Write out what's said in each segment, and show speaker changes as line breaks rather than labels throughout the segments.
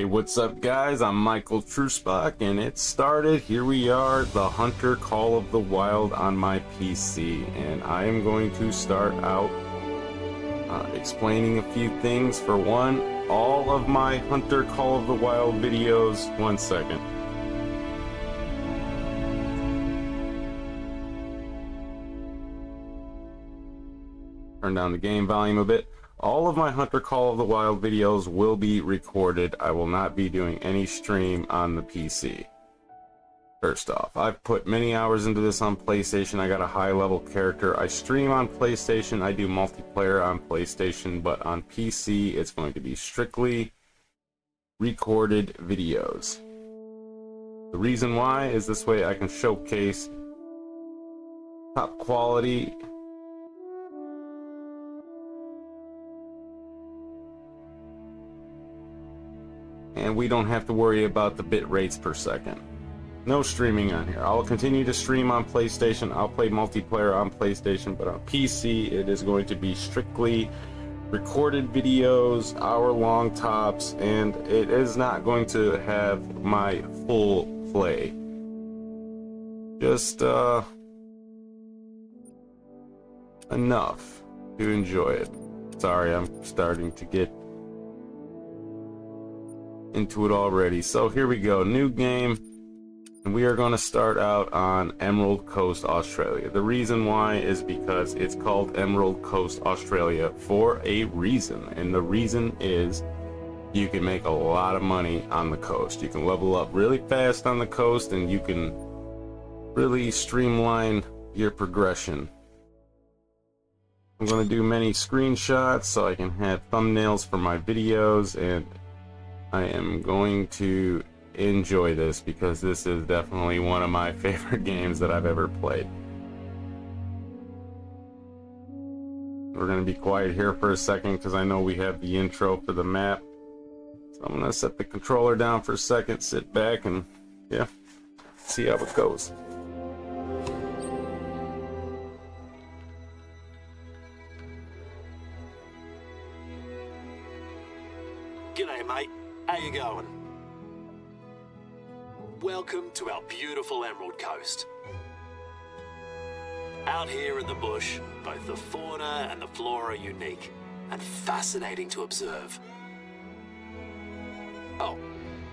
Hey, what's up guys? I'm Michael Truesbach and it started. Here we are, the Hunter Call of the Wild on my PC, and I am going to start out explaining a few things. For one, all of my Hunter Call of the Wild videos, one second. Turn down the game volume a bit. All of my Hunter Call of the Wild videos will be recorded. I will not be doing any stream on the PC. First off, I've put many hours into this on PlayStation. I got a high level character. I stream on PlayStation. I do multiplayer on PlayStation, but on PC it's going to be strictly recorded videos. The reason why is this way I can showcase top quality and we don't have to worry about the bit rates per second. No streaming on here. I'll continue to stream on PlayStation. I'll play multiplayer on PlayStation, but on PC it is going to be strictly recorded videos, hour-long tops, and it is not going to have my full play. Just enough to enjoy it. Sorry, I'm starting to get into it already. So here we go, new game, and we are going to start out on Emerald Coast, Australia. The reason why is because it's called Emerald Coast, Australia for a reason, and the reason is you can make a lot of money on the coast. You can level up really fast on the coast, and you can really streamline your progression. I'm going to do many screenshots so I can have thumbnails for my videos, and I am going to enjoy this because this is definitely one of my favorite games that I've ever played. We're going to be quiet here for a second because I know we have the intro for the map. So I'm going to set the controller down for a second, sit back, and yeah, see how it goes.
G'day mate, how you going? Welcome to our beautiful Emerald Coast. Out here in the bush, both the fauna and the flora are unique and fascinating to observe. Oh,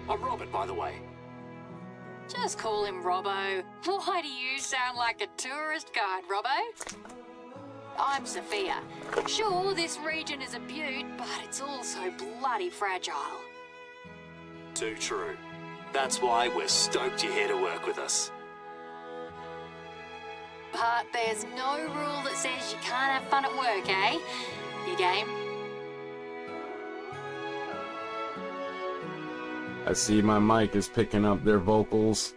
I'm Robert, by the way.
Just call him Robbo. Why do you sound like a tourist guide, Robbo? I'm Sophia. Sure, this region is a beaut, but it's also bloody fragile.
Too true. That's why we're stoked you're here to work with us.
But there's no rule that says you can't have fun at work, eh? You game?
I see my mic is picking up their vocals.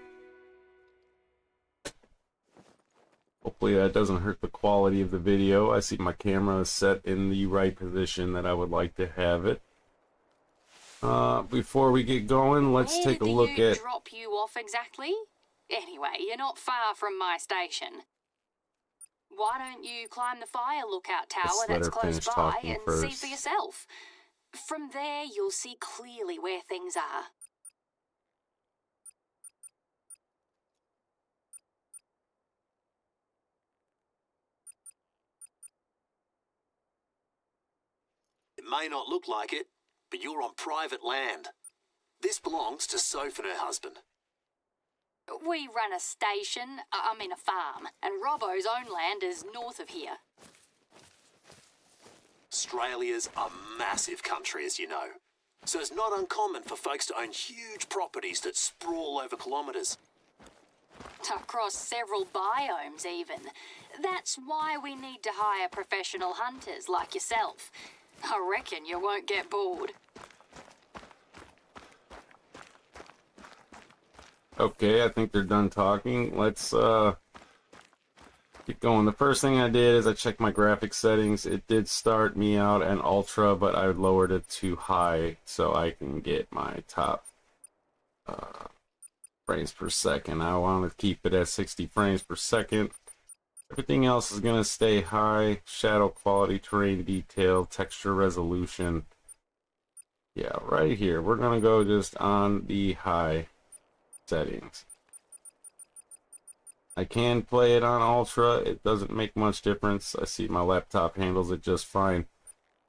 Hopefully that doesn't hurt the quality of the video. I see my camera is set in the right position that I would like to have it. Before we get going, let's take a look at...
Where do you drop you off exactly? Anyway, you're not far from my station. Why don't you climb the fire lookout tower that's close by and see for yourself? From there, you'll see clearly where things are.
It may not look like it, but you're on private land. This belongs to Soph and her husband.
We run a station, a farm, and Robbo's own land is north of here.
Australia's a massive country, as you know, so it's not uncommon for folks to own huge properties that sprawl over kilometres.
Across several biomes, even. That's why we need to hire professional hunters like yourself. I reckon you won't get bored.
Okay, I think they're done talking. Let's get going. The first thing I did is I checked my graphics settings. It did start me out at ultra, but I lowered it to high so I can get my top frames per second. I want to keep it at 60 frames per second. Everything else is going to stay high. Shadow quality, terrain detail, texture resolution. Yeah, right here. We're gonna go just on the high settings. I can play it on ultra. It doesn't make much difference. I see my laptop handles it just fine,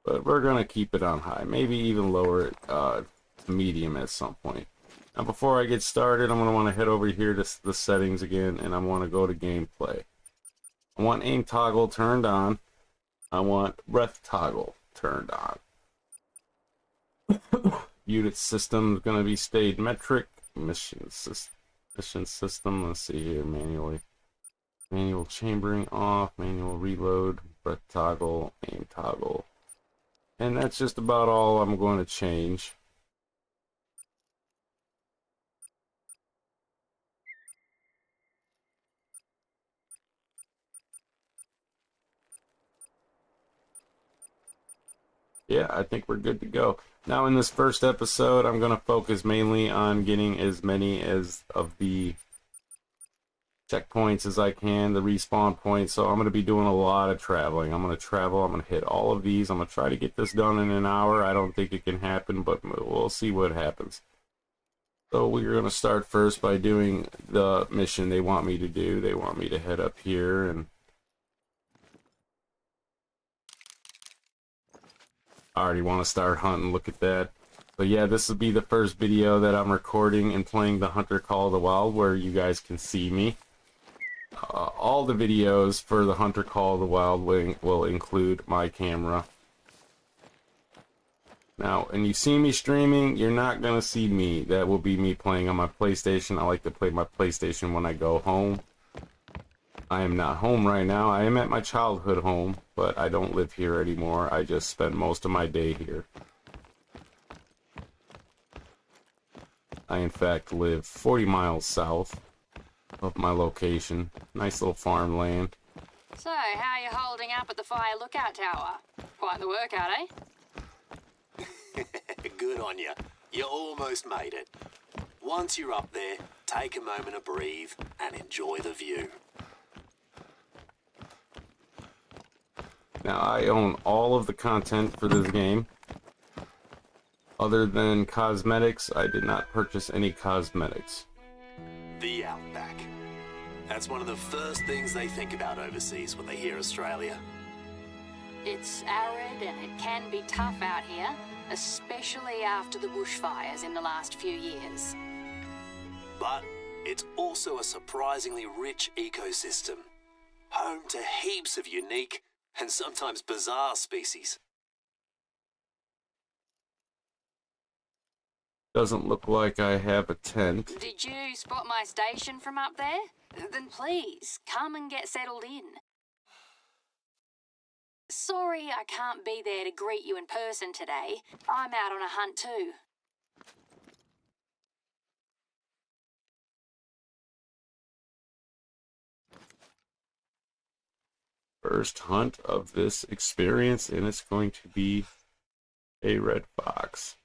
but we're gonna keep it on high. Maybe even lower it to medium at some point. Now, before I get started, I'm gonna want to head over here to the settings again, and I want to go to gameplay. I want aim toggle turned on. I want breath toggle turned on. Unit system is going to be stayed metric. Mission system. Let's see here. Manual chambering off. Manual reload. Breath toggle. Aim toggle. And that's just about all I'm going to change. Yeah, I think we're good to go. Now, in this first episode, I'm going to focus mainly on getting as many of the checkpoints as I can, the respawn points. So I'm going to be doing a lot of traveling. I'm going to travel. I'm going to hit all of these. I'm going to try to get this done in an hour. I don't think it can happen, but we'll see what happens. So we're going to start first by doing the mission they want me to do. They want me to head up here and I already want to start hunting. Look at that. But yeah, this will be the first video that I'm recording and playing the Hunter Call of the Wild where you guys can see me. All the videos for the Hunter Call of the Wild will include my camera. Now, when you see me streaming, you're not going to see me. That will be me playing on my PlayStation. I like to play my PlayStation when I go home. I am not home right now. I am at my childhood home, but I don't live here anymore. I just spend most of my day here. I, in fact, live 40 miles south of my location. Nice little farmland.
So, how are you holding up at the fire lookout tower? Quite the workout, eh?
Good on you. You almost made it. Once you're up there, take a moment to breathe and enjoy the view.
Now, I own all of the content for this game. Other than cosmetics, I did not purchase any cosmetics.
The outback. That's one of the first things they think about overseas when they hear Australia.
It's arid and it can be tough out here, especially after the bushfires in the last few years.
But it's also a surprisingly rich ecosystem, home to heaps of unique and sometimes bizarre species.
Doesn't look like I have a tent.
Did you spot my station from up there? Then please, come and get settled in. Sorry I can't be there to greet you in person today. I'm out on a hunt too.
First hunt of this experience, and it's going to be a red fox.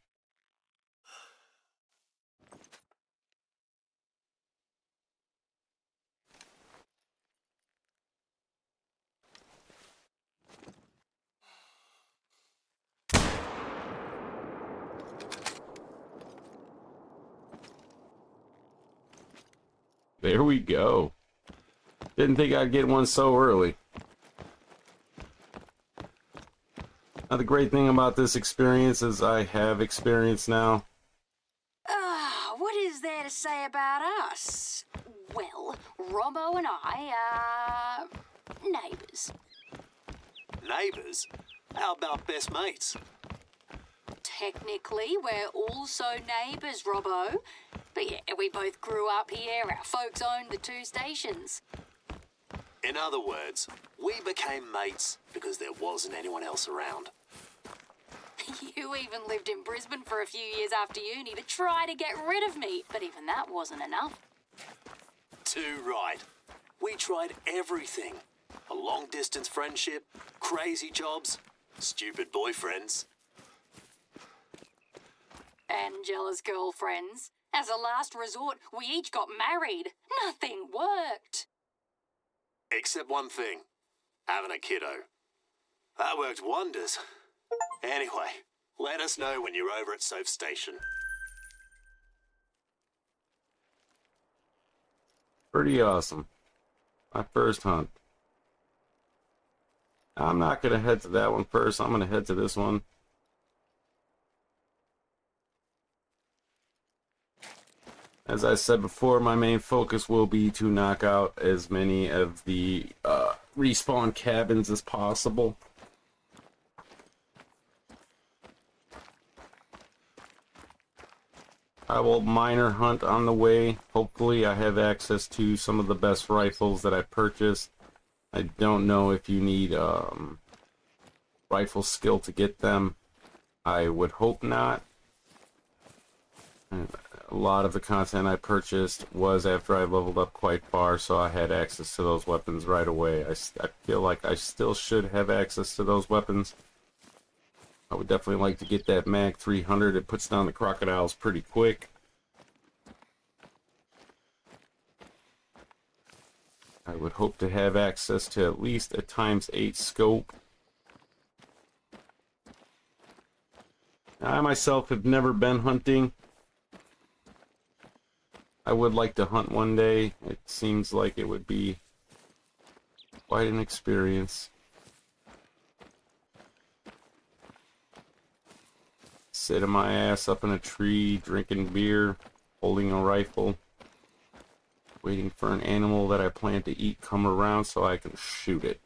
There we go. Didn't think I'd get one so early. Now, the great thing about this experience is I have experience now.
What is there to say about us? Well, Robbo and I are neighbours.
Neighbours? How about best mates?
Technically, we're also neighbours, Robbo. But yeah, we both grew up here. Our folks owned the two stations.
In other words, we became mates because there wasn't anyone else around.
You even lived in Brisbane for a few years after uni to try to get rid of me, but even that wasn't enough.
Too right. We tried everything. A long-distance friendship, crazy jobs, stupid boyfriends.
And jealous girlfriends. As a last resort, we each got married. Nothing worked.
Except one thing. Having a kiddo. That worked wonders. Anyway, Let us know when you're over at Soph Station.
Pretty awesome. My first hunt. I'm not going to head to that one first. I'm going to head to this one. As I said before, my main focus will be to knock out as many of the respawn cabins as possible. I will miner hunt on the way. Hopefully I have access to some of the best rifles that I purchased. I don't know if you need rifle skill to get them. I would hope not. A lot of the content I purchased was after I leveled up quite far, so I had access to those weapons right away. I feel like I still should have access to those weapons. I would definitely like to get that Mag 300. It puts down the crocodiles pretty quick. I would hope to have access to at least a ×8 scope. I myself have never been hunting. I would like to hunt one day. It seems like it would be quite an experience. Sitting my ass up in a tree, drinking beer, holding a rifle, waiting for an animal that I plan to eat come around so I can shoot it.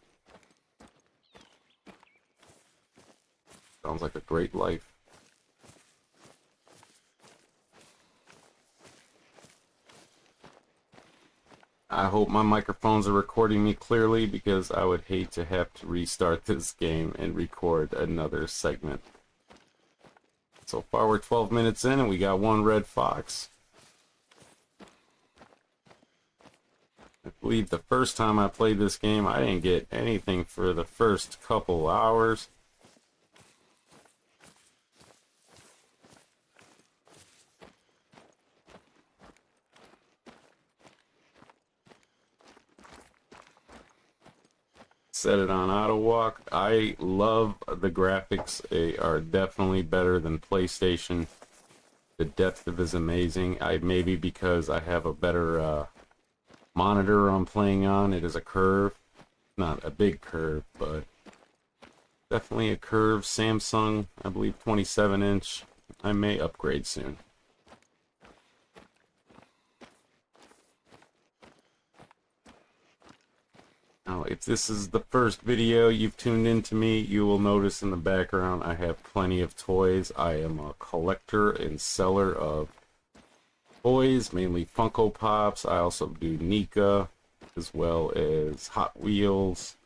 Sounds like a great life. I hope my microphones are recording me clearly, because I would hate to have to restart this game and record another segment. So far we're 12 minutes in and we got one red fox. I believe the first time I played this game I didn't get anything for the first couple hours. Set it on auto walk. I love the graphics. They are definitely better than PlayStation. The depth of it is amazing. Maybe because I have a better monitor I'm playing on. It is a curve, not a big curve, but definitely a curve. Samsung, I believe 27-inch. I may upgrade soon. Now, if this is the first video you've tuned into me, you will notice in the background I have plenty of toys. I am a collector and seller of toys, mainly Funko Pops. I also do NECA, as well as Hot Wheels.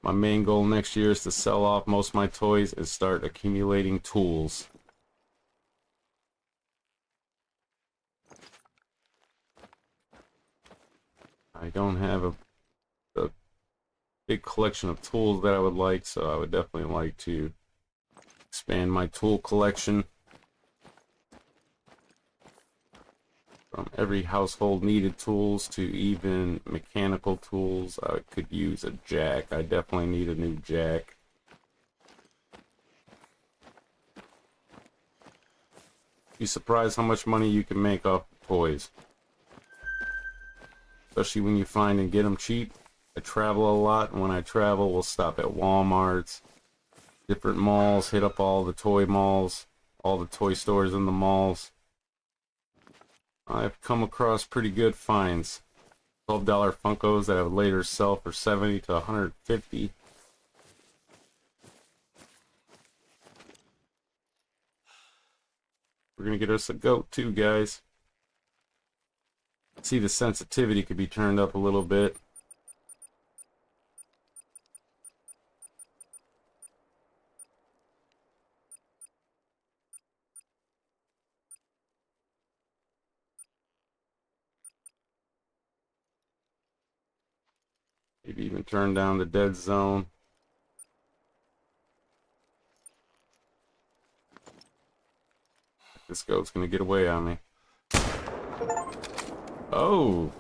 My main goal next year is to sell off most of my toys and start accumulating tools. I don't have a big collection of tools that I would like, so I would definitely like to expand my tool collection. From every household needed tools to even mechanical tools. I could use a jack. I definitely need a new jack. Be surprised how much money you can make off toys. Especially when you find and get them cheap. I travel a lot, and when I travel, we'll stop at Walmarts, different malls, hit up all the toy malls, all the toy stores in the malls. I've come across pretty good finds. $12 Funkos that I would later sell for $70 to $150. We're gonna get us a goat too, guys. See, the sensitivity could be turned up a little bit. Maybe even turn down the dead zone. This goat's gonna get away on me. Oh,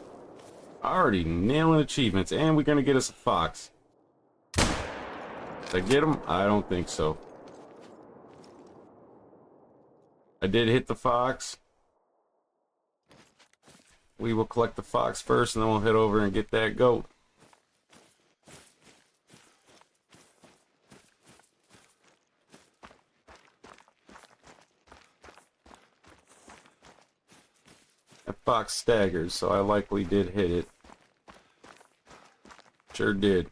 already nailing achievements, and we're gonna get us a fox. Did I get him? I don't think so. I did hit the fox. We will collect the fox first, and then we'll head over and get that goat. That fox staggers, so I likely did hit it. Sure did.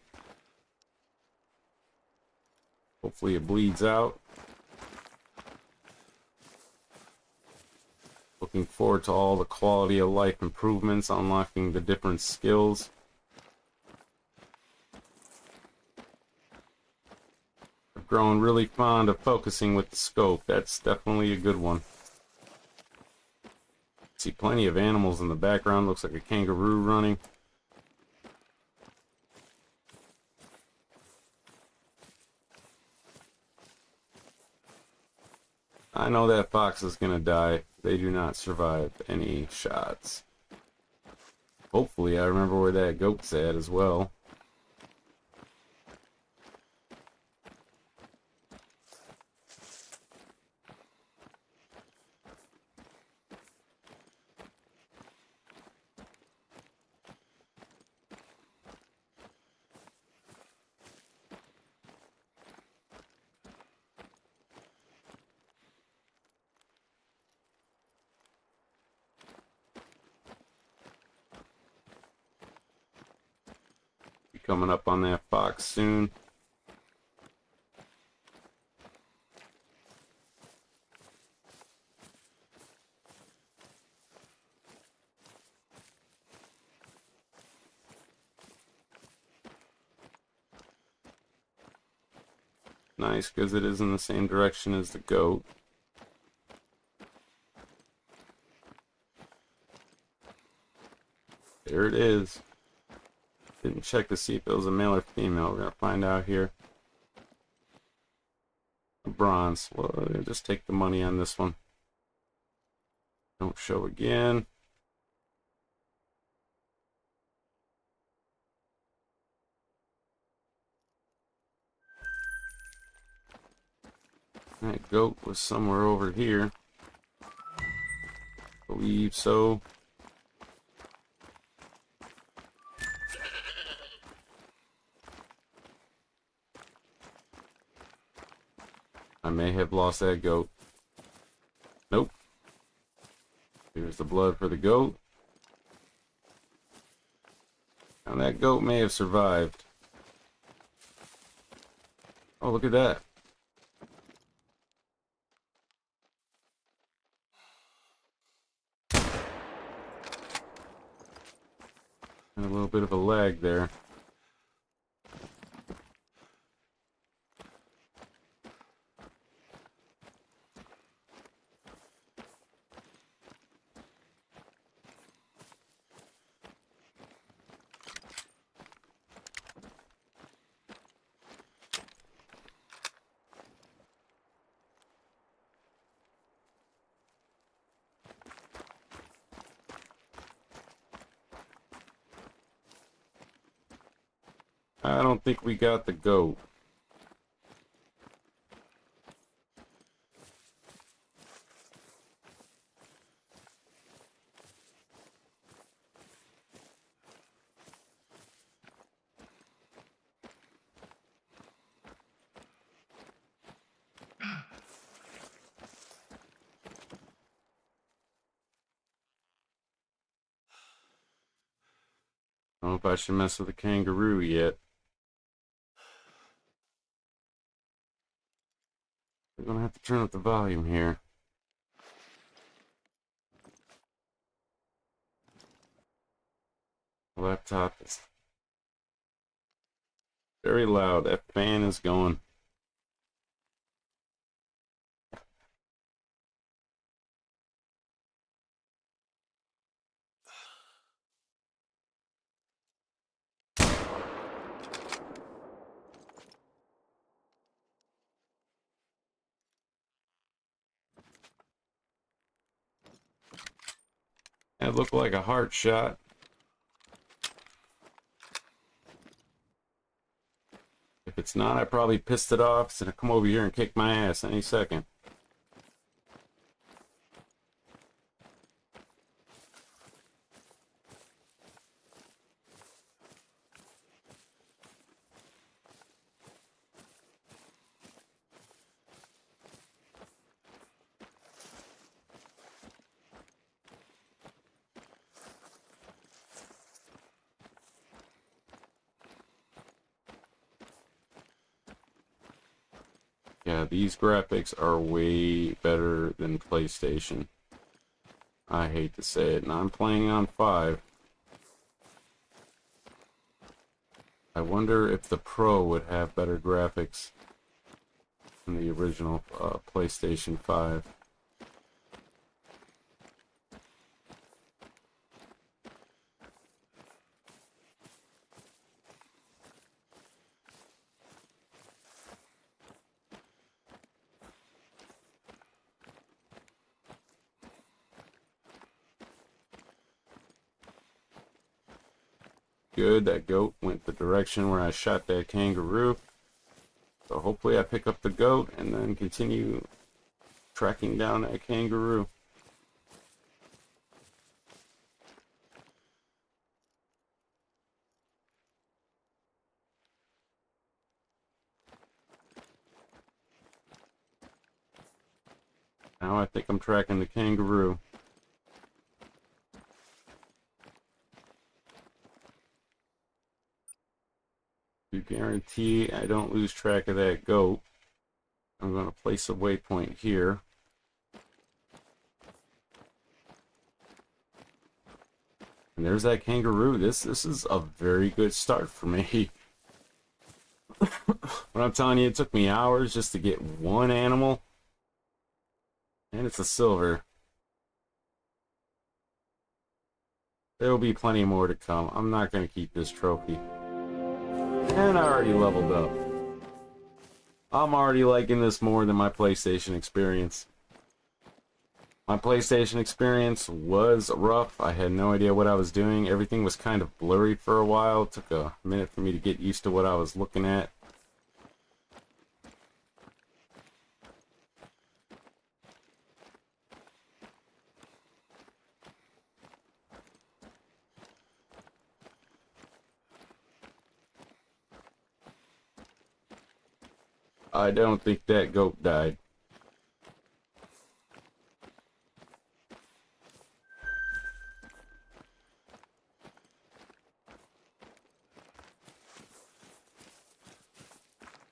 Hopefully it bleeds out. Looking forward to all the quality of life improvements, unlocking the different skills. I've grown really fond of focusing with the scope. That's definitely a good one. See plenty of animals in the background. Looks like a kangaroo running. I know that fox is gonna die. They do not survive any shots. Hopefully I remember where that goat's at as well. Be coming up on that fox soon. Nice, because it is in the same direction as the goat. There it is. Didn't check to see if it was a male or female. We're gonna find out here. A bronze. Well, just take the money on this one. Don't show again. That goat was somewhere over here. Believe so. I may have lost that goat. Nope. Here's the blood for the goat. Now that goat may have survived. Oh, look at that. And a little bit of a lag there. I don't think we got the goat. I don't know if I should mess with the kangaroo yet. We're gonna have to turn up the volume here. The laptop is very loud. That fan is going. That looked like a heart shot. If If it's not, I probably pissed it off. It's gonna come over here and kick my ass any second. Yeah, these graphics are way better than PlayStation. I hate to say it, and I'm playing on 5. I wonder if the Pro would have better graphics than the original PlayStation 5. Good, that goat went the direction where I shot that kangaroo. So hopefully I pick up the goat and then continue tracking down that kangaroo. Now I think I'm tracking the kangaroo. To guarantee I don't lose track of that goat, I'm going to place a waypoint here. And there's that kangaroo. This is a very good start for me. But I'm telling you, it took me hours just to get one animal. And it's a silver. There will be plenty more to come. I'm not going to keep this trophy. And I already leveled up. I'm already liking this more than my PlayStation experience. My PlayStation experience was rough. I had no idea what I was doing. Everything was kind of blurry for a while. It took a minute for me to get used to what I was looking at. I don't think that goat died.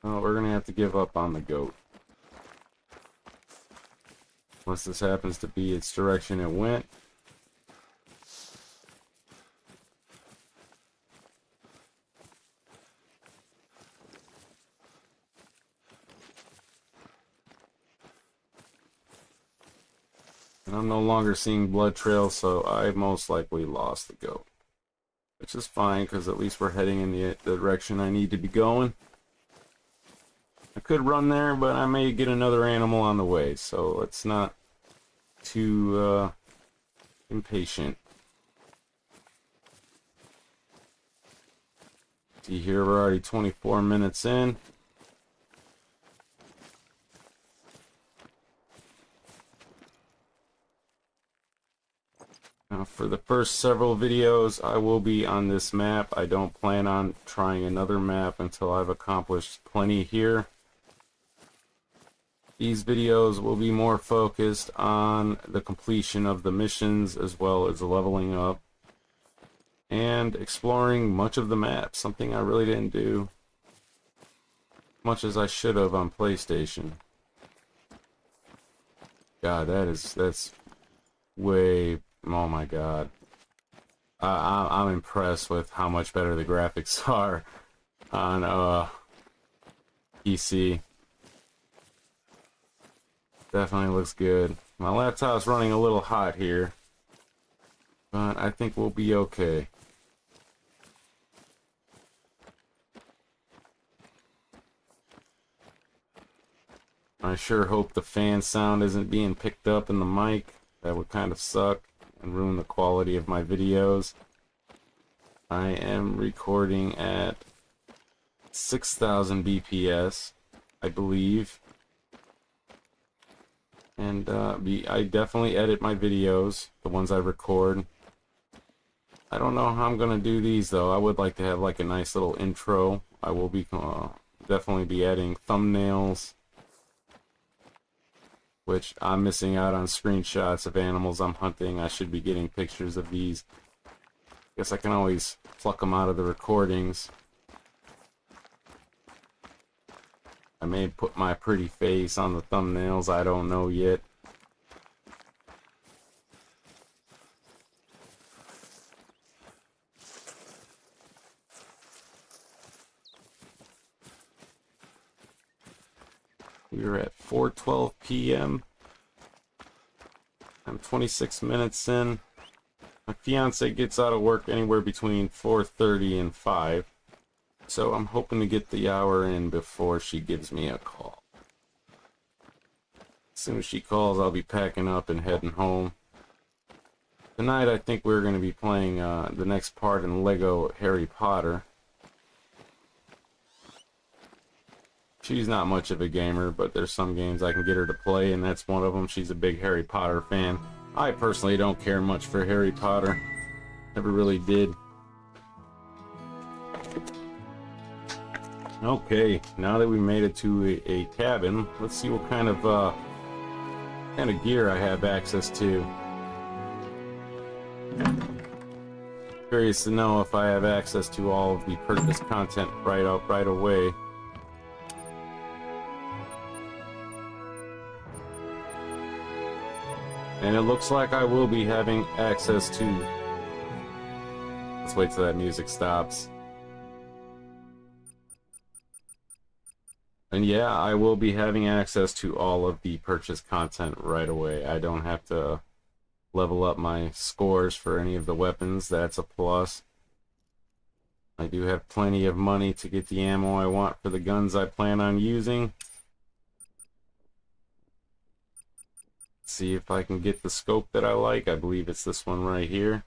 Oh, we're gonna have to give up on the goat. Unless this happens to be its direction it went. And I'm no longer seeing blood trails, so I most likely lost the goat. Which is fine, because at least we're heading in the direction I need to be going. I could run there, but I may get another animal on the way, so let's not too impatient. See here, we're already 24 minutes in. Now, for the first several videos, I will be on this map. I don't plan on trying another map until I've accomplished plenty here. These videos will be more focused on the completion of the missions as well as leveling up and exploring much of the map, something I really didn't do much as I should have on PlayStation. God, that's way... Oh my god. I'm impressed with how much better the graphics are on PC. Definitely looks good. My laptop's running a little hot here, but I think we'll be okay. I sure hope the fan sound isn't being picked up in the mic. That would kind of suck and ruin the quality of my videos. I am recording at 6,000 BPS, I believe. And I definitely edit my videos, the ones I record. I don't know how I'm gonna do these though. I would like to have like a nice little intro. I will be definitely be adding thumbnails, which I'm missing out on screenshots of animals I'm hunting. I should be getting pictures of these. Guess I can always pluck them out of the recordings. I may put my pretty face on the thumbnails, I don't know yet. We're at 4:12 p.m. I'm 26 minutes in. My fiance gets out of work anywhere between 4:30 and 5. So I'm hoping to get the hour in before she gives me a call. As soon as she calls, I'll be packing up and heading home. Tonight, I think we're going to be playing the next part in Lego Harry Potter. She's not much of a gamer, but there's some games I can get her to play, and that's one of them. She's a big Harry Potter fan. I personally don't care much for Harry Potter. Never really did. Okay, now that we made it to a cabin, let's see what kind of gear I have access to. Curious to know if I have access to all of the purchase content right away. And it looks like I will be having access to... Let's wait till that music stops. And yeah, I will be having access to all of the purchase content right away. I don't have to level up my scores for any of the weapons. That's a plus. I do have plenty of money to get the ammo I want for the guns I plan on using. See if I can get the scope that I like. I believe it's this one right here.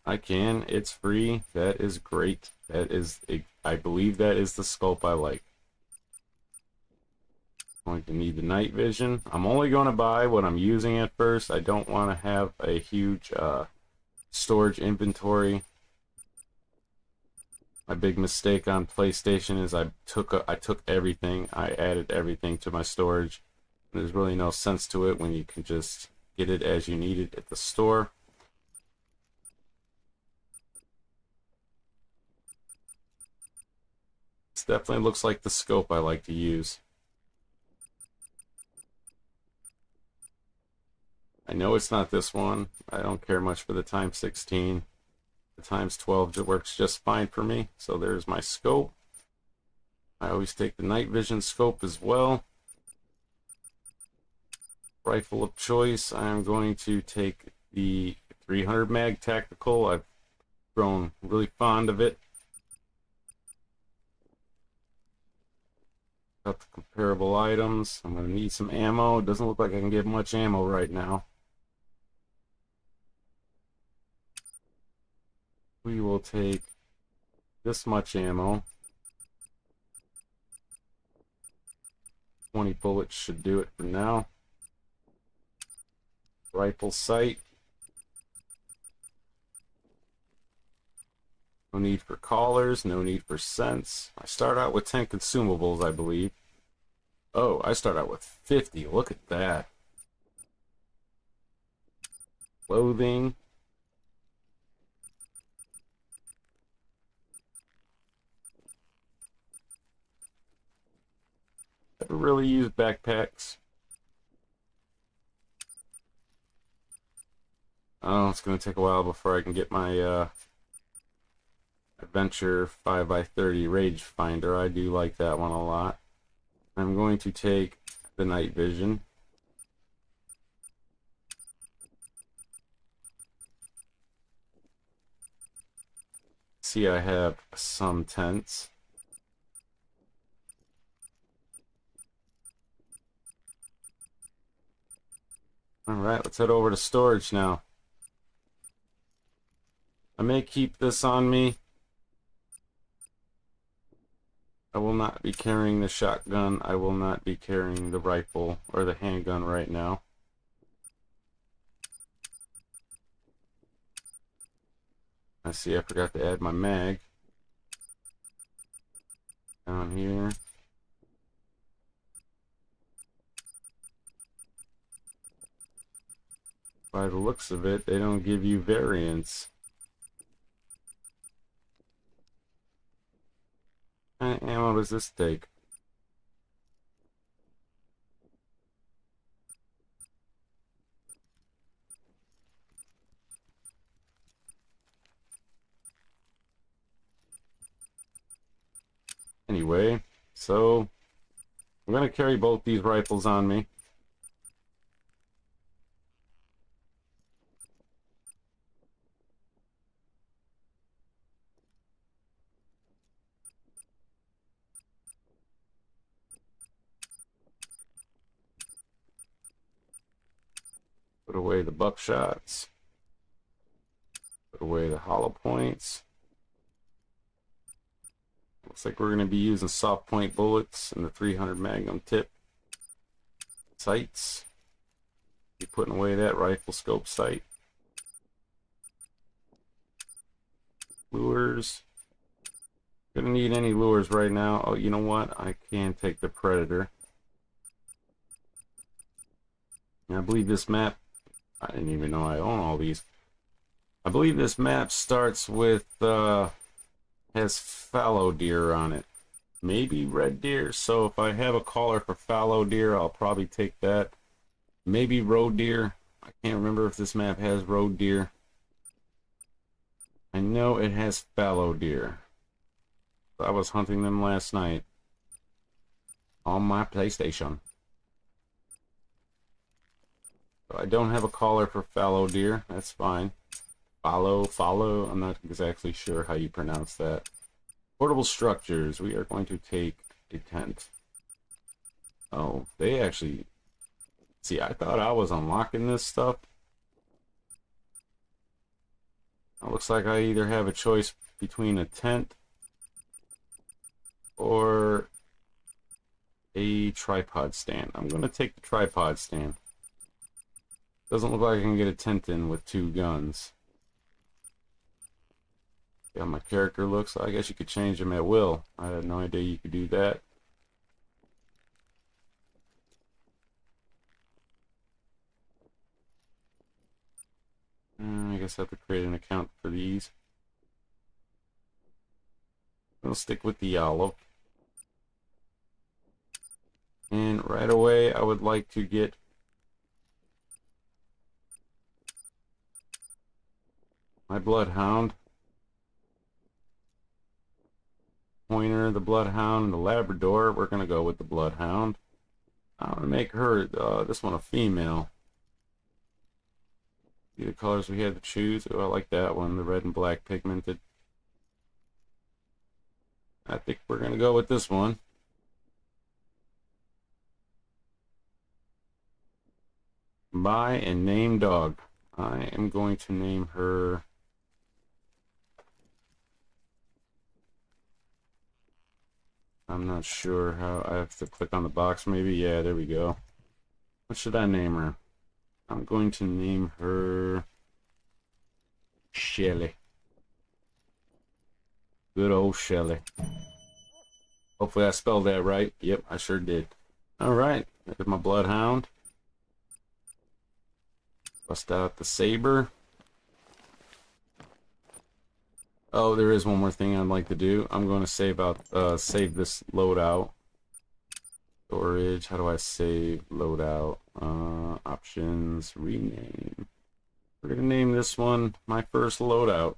I can. It's free. That is great. I believe that is the scope I like. I'm going to need the night vision. I'm only going to buy what I'm using at first. I don't want to have a huge storage inventory. My big mistake on PlayStation is I took everything. I added everything to my storage. There's really no sense to it when you can just get it as you need it at the store. This definitely looks like the scope I like to use. I know it's not this one. I don't care much for the times 16. The times 12 it works just fine for me. So there's my scope. I always take the night vision scope as well. Rifle of choice, I am going to take the 300 mag tactical. I've grown really fond of it. Got the comparable items. I'm going to need some ammo. It doesn't look like I can get much ammo right now. We will take this much ammo. 20 bullets should do it for now. Rifle sight. No need for collars, no need for scents. I start out with 10 consumables, I believe. Oh, I start out with 50. Look at that. Clothing. Never really use backpacks. Oh, it's going to take a while before I can get my Adventure 5x30 Rage Finder. I do like that one a lot. I'm going to take the night vision. See, I have some tents. Alright, let's head over to storage now. I may keep this on me. I will not be carrying the shotgun. I will not be carrying the rifle or the handgun right now. I see I forgot to add my mag. Down here. By the looks of it, they don't give you variants. What kind of ammo does this take? Anyway, so I'm going to carry both these rifles on me. Put away the buckshots. Put away the hollow points. Looks like we're going to be using soft point bullets and the 300 Magnum tip sights. Be putting away that rifle scope sight. Lures. Gonna need any lures right now. Oh, you know what? I can take the Predator. And I believe this map, I didn't even know I own all these. I believe this map starts with, has fallow deer on it. Maybe red deer. So if I have a collar for fallow deer, I'll probably take that. Maybe roe deer. I can't remember if this map has roe deer. I know it has fallow deer. I was hunting them last night on my PlayStation. So I don't have a collar for fallow deer. That's fine. Follow. I'm not exactly sure how you pronounce that. Portable structures. We are going to take a tent. Oh, they actually... See, I thought I was unlocking this stuff. It looks like I either have a choice between a tent or a tripod stand. I'm going to take the tripod stand. Doesn't look like I can get a tent in with 2 guns. See how my character looks? I guess you could change him at will. I had no idea you could do that. I guess I have to create an account for these. We'll stick with the olive. And right away, I would like to get my Bloodhound. Pointer, the Bloodhound, and the Labrador. We're going to go with the Bloodhound. I'm going to make her, this one, a female. See the colors we had to choose? Oh, I like that one, the red and black pigmented. I think we're going to go with this one. Buy and name dog. I am going to name her... I'm not sure how. I have to click on the box maybe. Yeah, there we go. What should I name her? I'm going to name her Shelly. Good old Shelly. Hopefully I spelled that right. Yep, I sure did. Alright, there's my Bloodhound. Bust out the saber. Oh, there is one more thing I'd like to do. I'm going to save this loadout. Storage. How do I save loadout? Options. Rename. We're going to name this one my first loadout.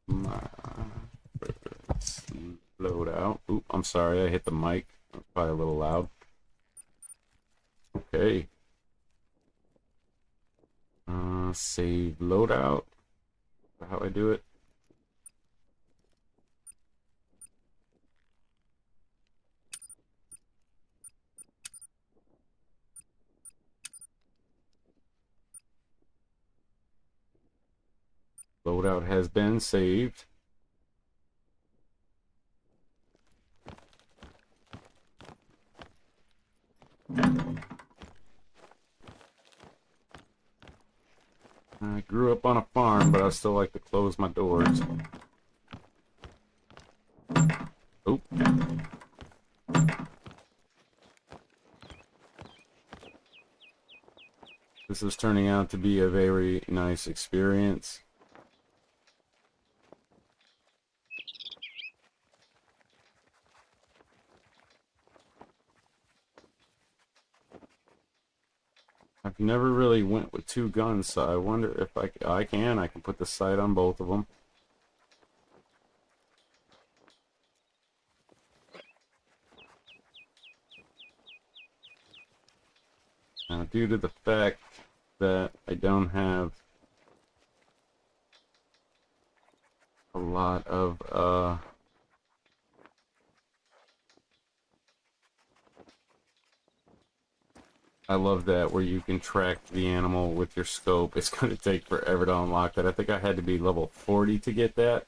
My first loadout. Oop, I'm sorry. I hit the mic. That's probably a little loud. Okay. Save loadout. How do I do it? Loadout has been saved. I grew up on a farm, but I still like to close my doors. Oop. This is turning out to be a very nice experience. I've never really went with two guns, so I wonder if I can put the sight on both of them. Now, due to the fact that I don't have a lot of I love that where you can track the animal with your scope. It's going to take forever to unlock that. I think I had to be level 40 to get that.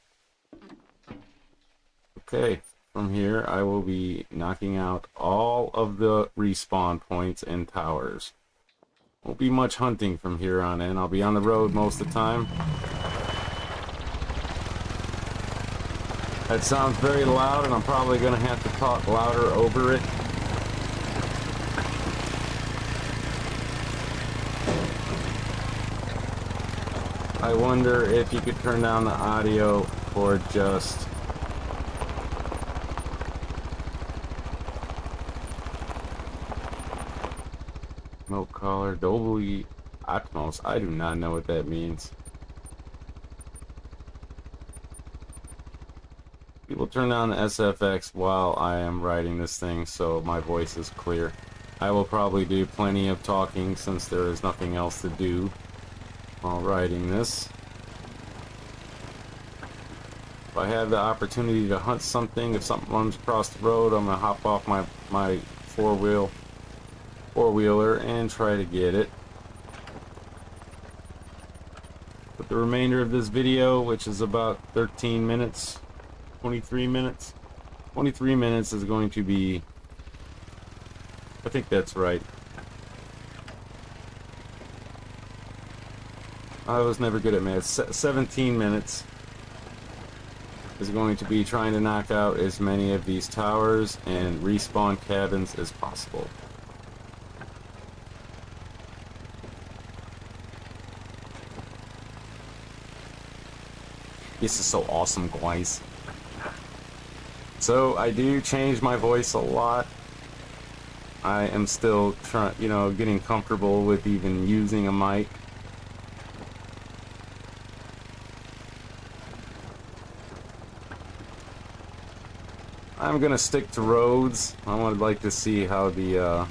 Okay, from here I will be knocking out all of the respawn points and towers. Won't be much hunting from here on in. I'll be on the road most of the time. That sounds very loud, and I'm probably going to have to talk louder over it. I wonder if you could turn down the audio for just smoke collar, Dolby Atmos. I do not know what that means. People turn down the SFX while I am writing this thing so my voice is clear. I will probably do plenty of talking since there is nothing else to do while writing this. If I have the opportunity to hunt something, if something runs across the road, I'm gonna hop off my four-wheeler and try to get it. But the remainder of this video, which is about 13 minutes, 23 minutes, 23 minutes is going to be, I think that's right. I was never good at math. 17 minutes is going to be trying to knock out as many of these towers and respawn cabins as possible. This is so awesome, guys. So I do change my voice a lot. I am still trying, getting comfortable with even using a mic. I'm gonna stick to roads. I would like to see how the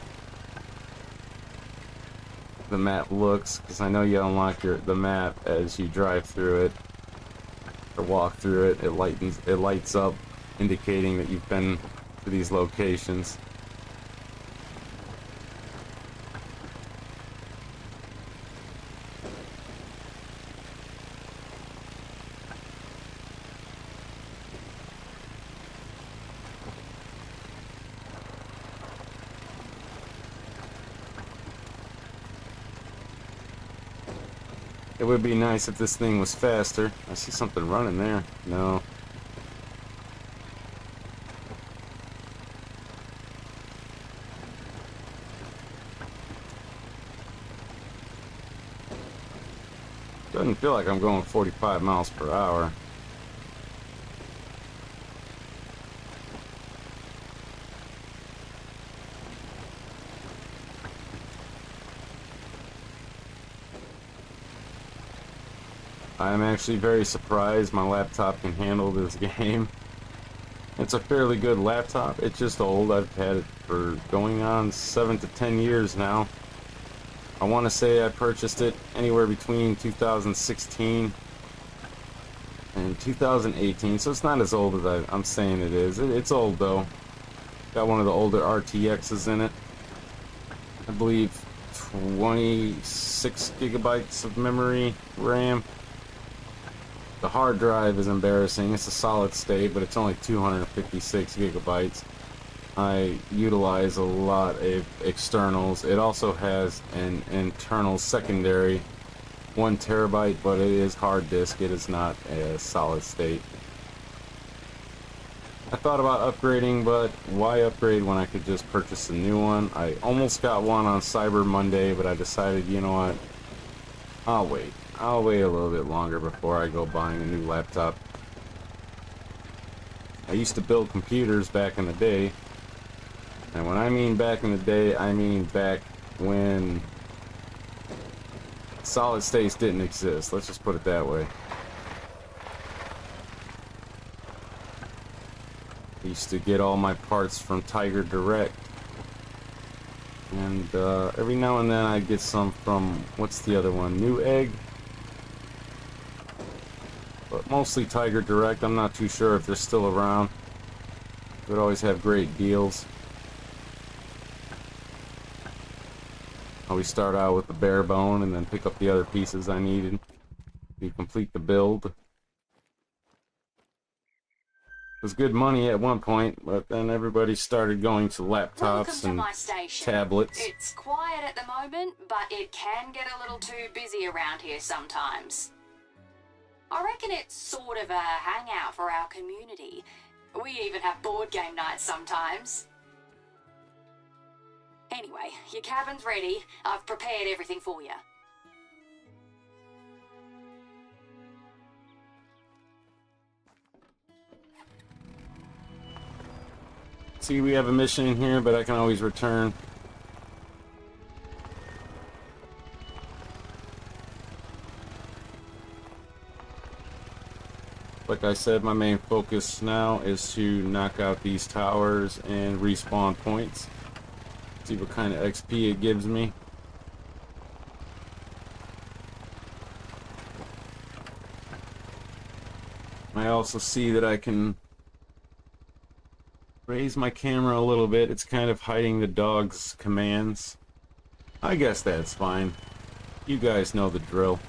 map looks, because I know you unlock the map as you drive through it or walk through it. It lights up, indicating that you've been to these locations. It would be nice if this thing was faster. I see something running there. No. Doesn't feel like I'm going 45 miles per hour. I'm actually very surprised my laptop can handle this game. It's a fairly good laptop. It's just old. I've had it for going on 7 to 10 years now. I want to say I purchased it anywhere between 2016 and 2018, so it's not as old as I'm saying it is. It's old though. Got one of the older RTXs in it. I believe 26 gigabytes of memory RAM. The hard drive is embarrassing. It's a solid state, but it's only 256 gigabytes. I utilize a lot of externals. It also has an internal secondary 1 terabyte, but it is hard disk. It is not a solid state. I thought about upgrading, but why upgrade when I could just purchase a new one? I almost got one on Cyber Monday, but I decided, you know what? I'll wait. I'll wait a little bit longer before I go buying a new laptop. I used to build computers back in the day. And when I mean back in the day, I mean back when solid states didn't exist. Let's just put it that way. I used to get all my parts from Tiger Direct. And every now and then I get some from, what's the other one? Newegg? But mostly Tiger Direct. I'm not too sure if they're still around. They would always have great deals. I always start out with the bare bone and then pick up the other pieces I needed to complete the build. It was good money at one point, but then everybody started going to laptops and tablets.
It's quiet at the moment, but it can get a little too busy around here sometimes. I reckon it's sort of a hangout for our community. We even have board game nights sometimes. Anyway, your cabin's ready. I've prepared everything for you.
See, we have a mission in here, but I can always return. Like I said, my main focus now is to knock out these towers and respawn points. See what kind of XP it gives me. I also see that I can raise my camera a little bit. It's kind of hiding the dog's commands. I guess that's fine. You guys know the drill.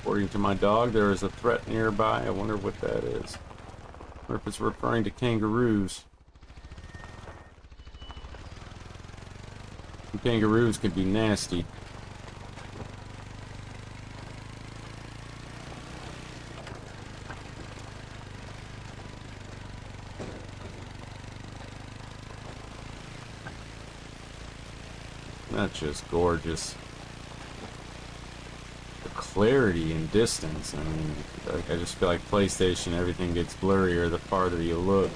According to my dog, there is a threat nearby. I wonder what that is. Or if it's referring to kangaroos. Kangaroos can be nasty. That's just gorgeous. The clarity and distance. I mean, I just feel like PlayStation, everything gets blurrier the farther you look.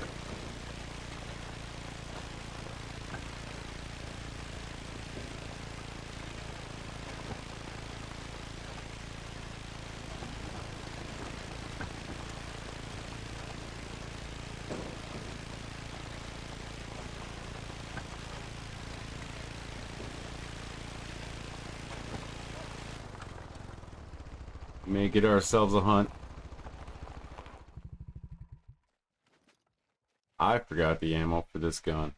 We may get ourselves a hunt. I forgot the ammo for this gun.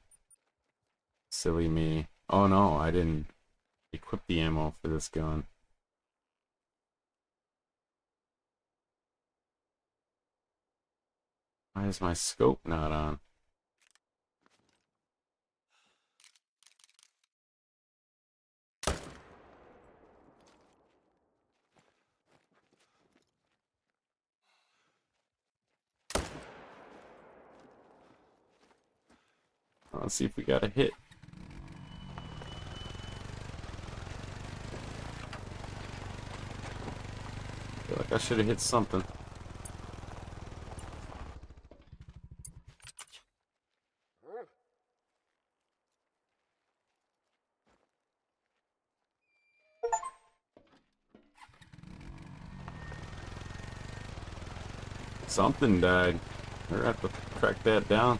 Silly me. Oh no, I didn't equip the ammo for this gun. Why is my scope not on? Let's see if we got a hit. Feel like I should have hit something. Something died. We're gonna have to track that down.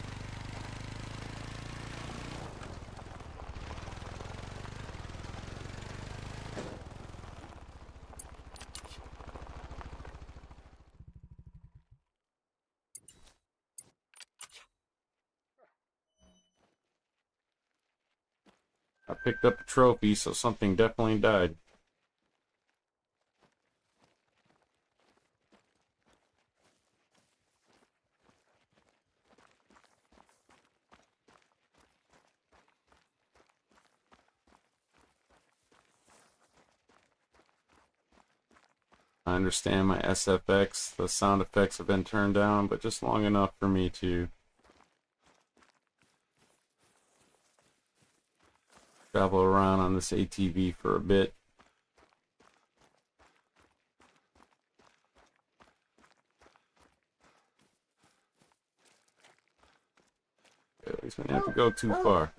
I picked up a trophy, so something definitely died. I understand my SFX, the sound effects have been turned down, but just long enough for me to travel around on this ATV for a bit. At least we didn't have to go too far.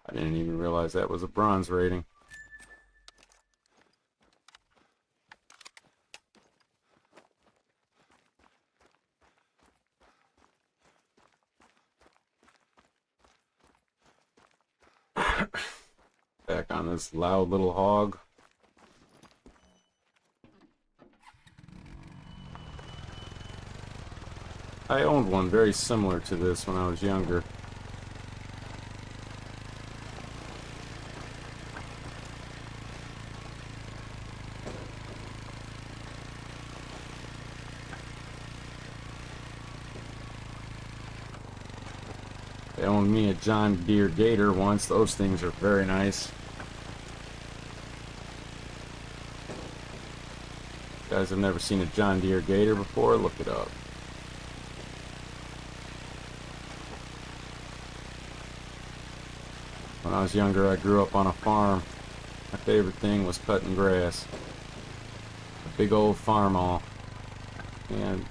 I didn't even realize that was a bronze rating. Back on this loud little hog. I owned one very similar to this when I was younger. They owned me a John Deere Gator once. Those things are very nice. You guys have never seen a John Deere Gator before? Look it up. When I was younger, I grew up on a farm. My favorite thing was cutting grass. A big old farm all. And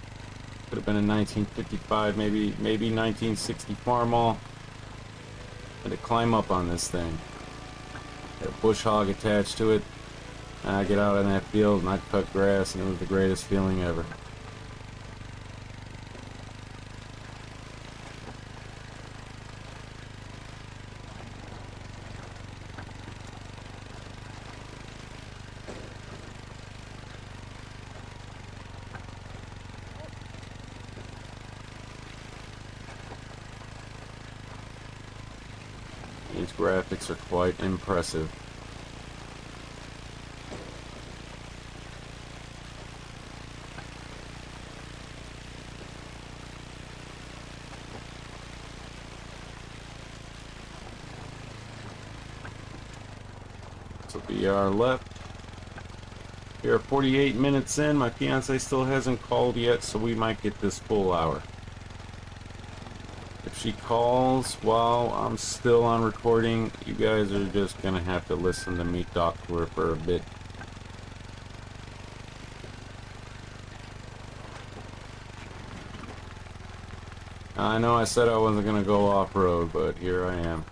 could have been in 1955, maybe 1960 farm all. Had to climb up on this thing. Had a bush hog attached to it. And I'd get out in that field and I'd cut grass, and it was the greatest feeling ever. These graphics are quite impressive. This will be our left. We are 48 minutes in. My fiance still hasn't called yet, so we might get this full hour. If she calls while I'm still on recording, you guys are just gonna have to listen to me talk to her for a bit. I know I said I wasn't gonna go off-road, but here I am.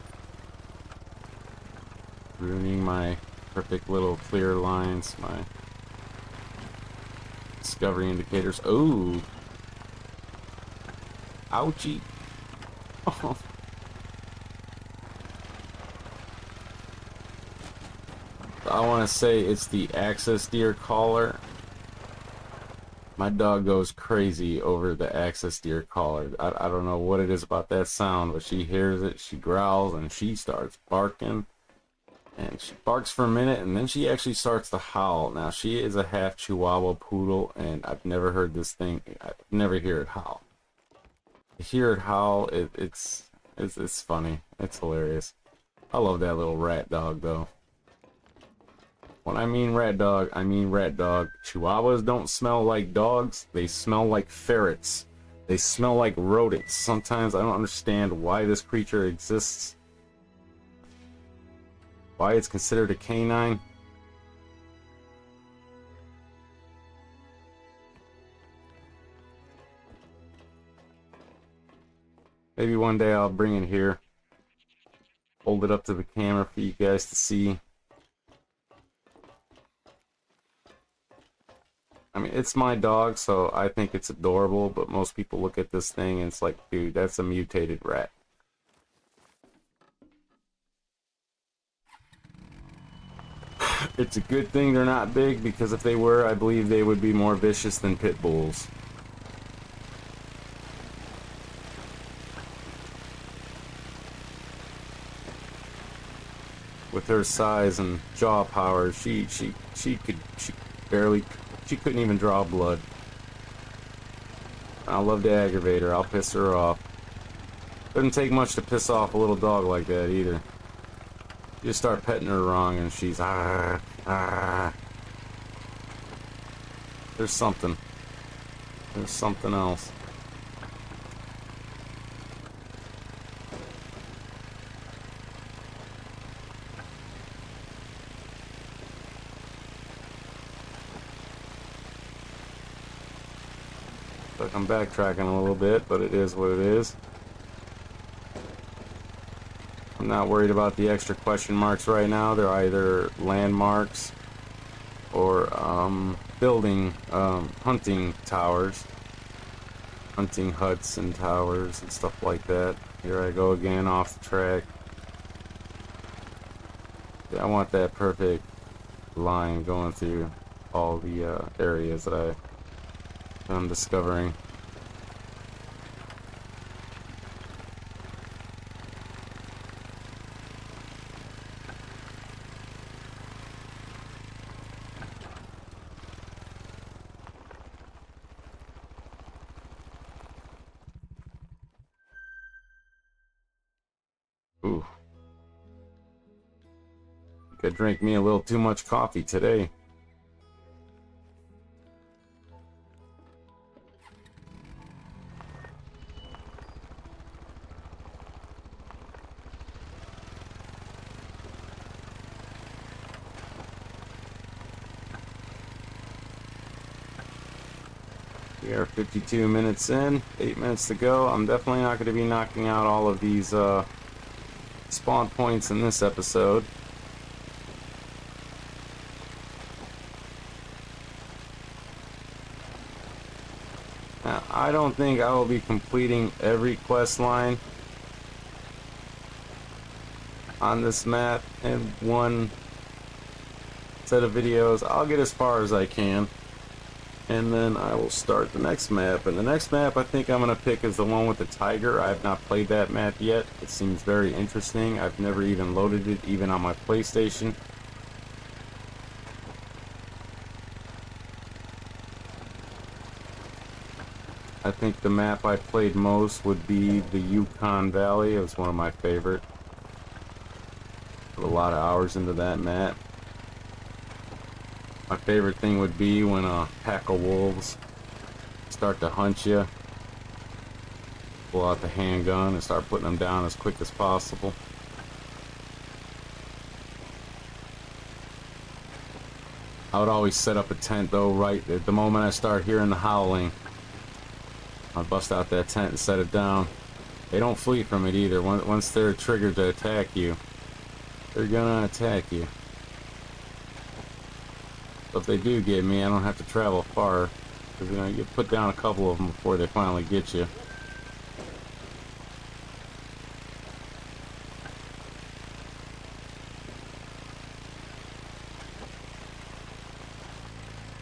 Ruining my perfect little clear lines, my discovery indicators. Ooh! Ouchie! Oh. I want to say it's the access deer collar. My dog goes crazy over the access deer collar. I don't know what it is about that sound, but she hears it, she growls, and she starts barking. And she barks for a minute, and then she actually starts to howl. Now, she is a half Chihuahua poodle, and I've never heard this thing. I've never heard it howl. To hear it howl, it's funny. It's hilarious. I love that little rat dog, though. When I mean rat dog, I mean rat dog. Chihuahuas don't smell like dogs. They smell like ferrets. They smell like rodents. Sometimes I don't understand why this creature exists. Why it's considered a canine. Maybe one day I'll bring it here. Hold it up to the camera for you guys to see. I mean, it's my dog, so I think it's adorable, but most people look at this thing and it's like, dude, that's a mutated rat. It's a good thing they're not big, because if they were, I believe they would be more vicious than pit bulls. With her size and jaw power, she couldn't even draw blood. I'll love to aggravate her. I'll piss her off. Doesn't take much to piss off a little dog like that either. You just start petting her wrong and she's There's something. There's something else. Like I'm backtracking a little bit, but it is what it is. I'm not worried about the extra question marks right now. They're either landmarks or building hunting towers, hunting huts and towers and stuff like that. Here I go again off the track. Yeah, I want that perfect line going through all the areas that I'm discovering. Ooh. Could drink me a little too much coffee today. We are 52 minutes in, 8 minutes to go. I'm definitely not going to be knocking out all of these spawn points in this episode. Now, I don't think I will be completing every quest line on this map in one set of videos. I'll get as far as I can, and then I will start the next map. And the next map I think I'm going to pick is the one with the tiger. I have not played that map yet. It seems very interesting. I've never even loaded it, even on my PlayStation. I think the map I played most would be the Yukon Valley. It was one of my favorite. Put a lot of hours into that map. My favorite thing would be when a pack of wolves start to hunt you. Pull out the handgun and start putting them down as quick as possible. I would always set up a tent though right at the moment I start hearing the howling. I'd bust out that tent and set it down. They don't flee from it either. Once they're triggered to attack you, they're gonna attack you. So if they do get me, I don't have to travel far, because you know, you put down a couple of them before they finally get you.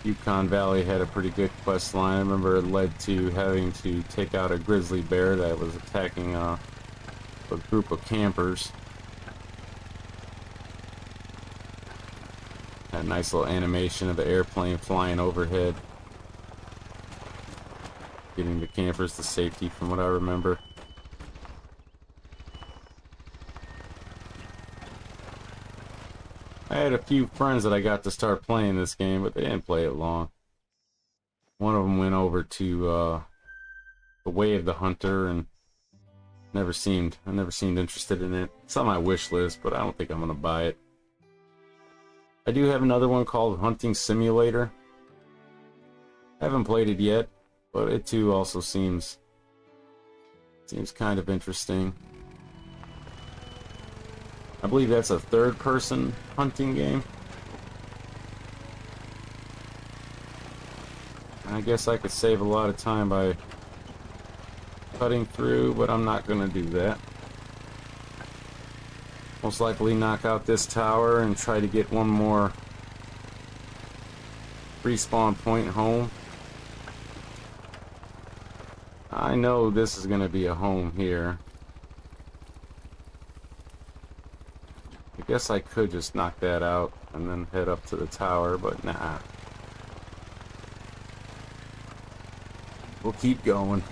Yukon Valley had a pretty good quest line. I remember it led to having to take out a grizzly bear that was attacking a group of campers. That nice little animation of the airplane flying overhead, getting the campers to safety from what I remember. I had a few friends that I got to start playing this game, but they didn't play it long. One of them went over to the Way of the Hunter and I never seemed interested in it. It's on my wish list, but I don't think I'm gonna buy it. I do have another one called Hunting Simulator. I haven't played it yet, but it too also seems kind of interesting. I believe that's a third-person hunting game. I guess I could save a lot of time by cutting through, but I'm not gonna do that. Most likely knock out this tower and try to get one more Respawn point home. I know this is gonna be a home here. I guess I could just knock that out and then head up to the tower, but nah. We'll keep going.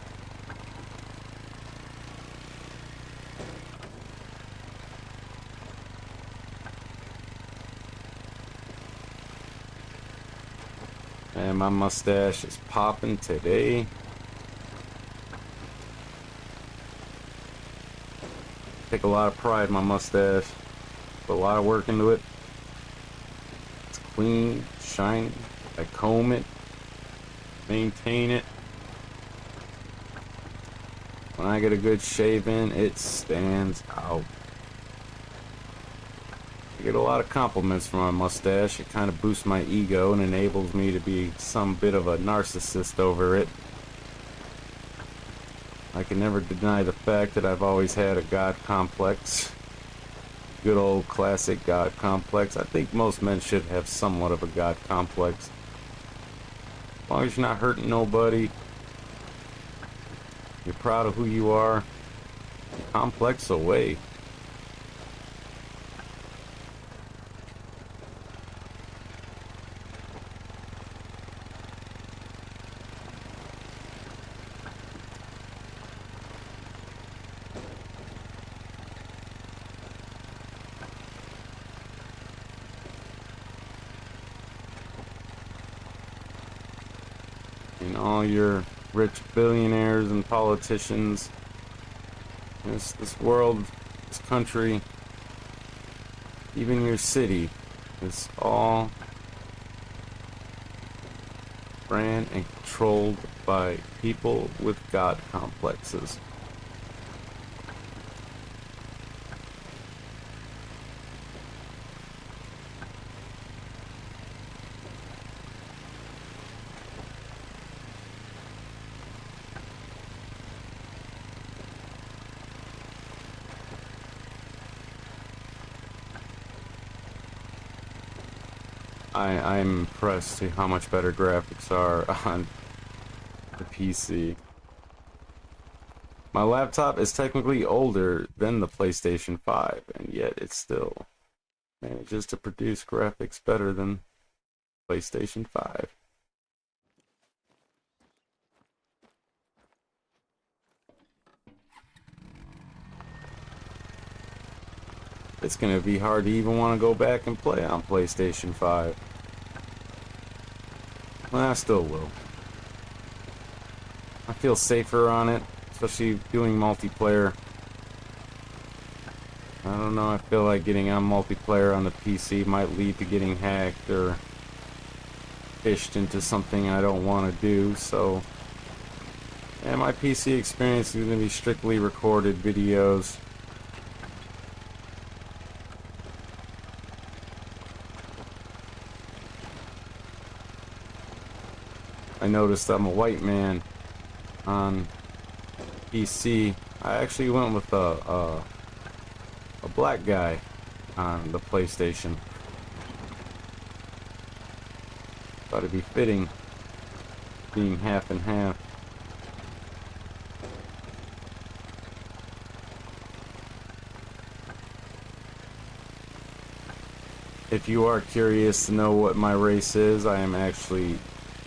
And my mustache is popping today. Take a lot of pride in my mustache. Put a lot of work into it. It's clean, shiny. I comb it, maintain it. When I get a good shave in, it stands out. I get a lot of compliments from my mustache. It kind of boosts my ego and enables me to be some bit of a narcissist over it. I can never deny the fact that I've always had a God complex. Good old classic God complex. I think most men should have somewhat of a God complex. As long as you're not hurting nobody, you're proud of who you are, complex away. And all your rich billionaires and politicians, this world, this country, even your city, is all ran and controlled by people with God complexes. I'm impressed at how much better graphics are on the PC. My laptop is technically older than the PlayStation 5, and yet it still manages to produce graphics better than PlayStation 5. It's gonna be hard to even want to go back and play on PlayStation 5. Well, I still will. I feel safer on it, especially doing multiplayer. I don't know, I feel like getting on multiplayer on the PC might lead to getting hacked or fished into something I don't want to do, so... And my PC experience is going to be strictly recorded videos. I noticed I'm a white man on PC. I actually went with a black guy on the PlayStation. Thought it'd be fitting, being half and half. If you are curious to know what my race is, I am actually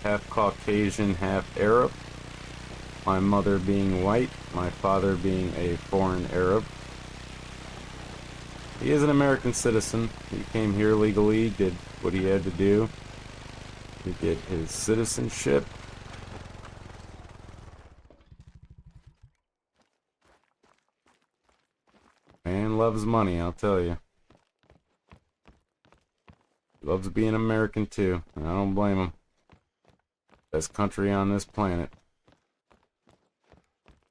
half Caucasian, half Arab. My mother being white, my father being a foreign Arab. He is an American citizen. He came here legally, did what he had to do to get his citizenship. Man loves money, I'll tell you. He loves being American too, and I don't blame him. Best country on this planet.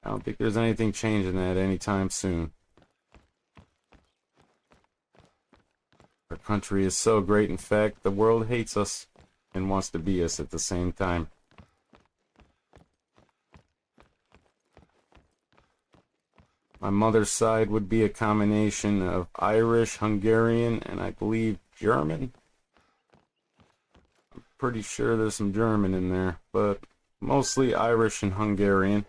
I don't think there's anything changing that anytime soon. Our country is so great, in fact, the world hates us and wants to be us at the same time. My mother's side would be a combination of Irish, Hungarian, and I believe German. pretty sure there's some German in there, but mostly Irish and Hungarian.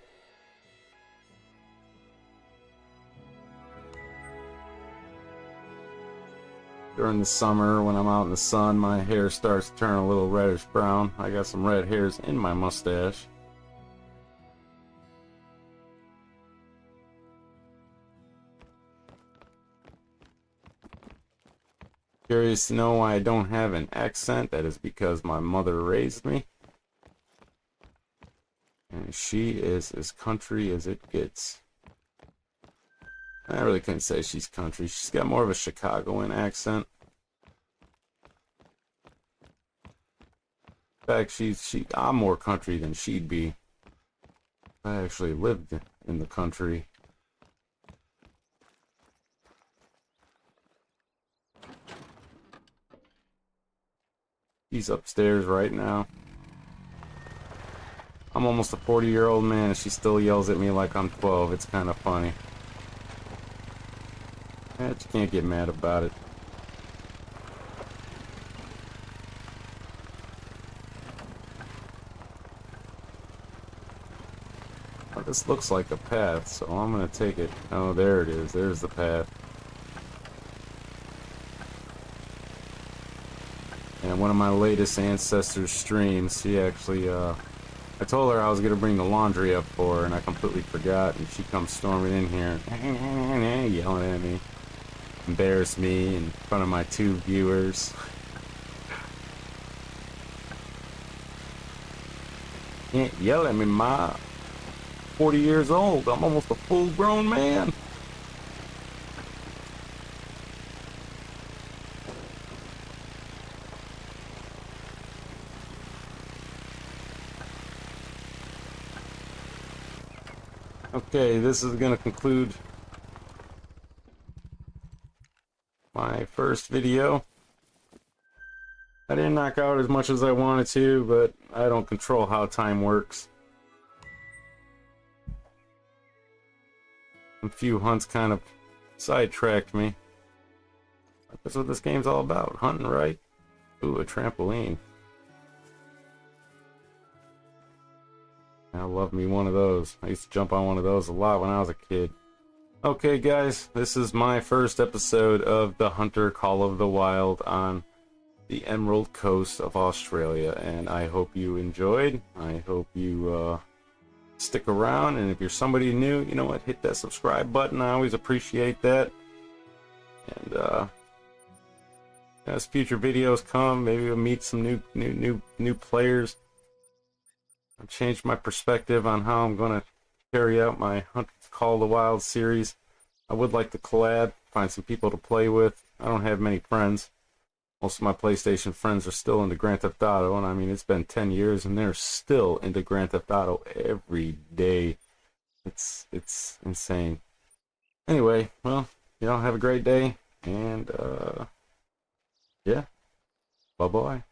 During the summer, when I'm out in the sun, my hair starts to turn a little reddish brown. I got some red hairs in my mustache. Curious to know why I don't have an accent? That is because my mother raised me. And she is as country as it gets. I really couldn't say she's country. She's got more of a Chicagoan accent. In fact, I'm more country than she'd be. I actually lived in the country. He's upstairs right now. I'm almost a 40-year-old man and she still yells at me like I'm 12. It's kind of funny. You can't get mad about it. Well, this looks like a path, so I'm gonna take it. Oh, there it is. There's the path. And one of my latest ancestors streams, she actually, I told her I was gonna bring the laundry up for her, and I completely forgot, and she comes storming in here, yelling at me. Embarrass me in front of my 2 viewers. Can't yell at me, Ma. 40 years old. I'm almost a full-grown man. Okay, this is gonna conclude my first video. I didn't knock out as much as I wanted to, but I don't control how time works. A few hunts kind of sidetracked me. That's what this game's all about, hunting, right? Ooh, a trampoline. I love me one of those. I used to jump on one of those a lot when I was a kid. Okay guys, this is my first episode of the Hunter Call of the Wild on the Emerald Coast of Australia, and I hope you enjoyed. I hope you stick around, and if you're somebody new, you know what, hit that subscribe button. I always appreciate that. And as future videos come, maybe we'll meet some new players. I've changed my perspective on how I'm gonna carry out my Hunter Call of the Wild series. I would like to collab, find some people to play with. I don't have many friends. Most of my PlayStation friends are still into Grand Theft Auto, and I mean, it's been 10 years and they're still into Grand Theft Auto every day. It's insane. Anyway, well, have a great day, and yeah, bye-bye.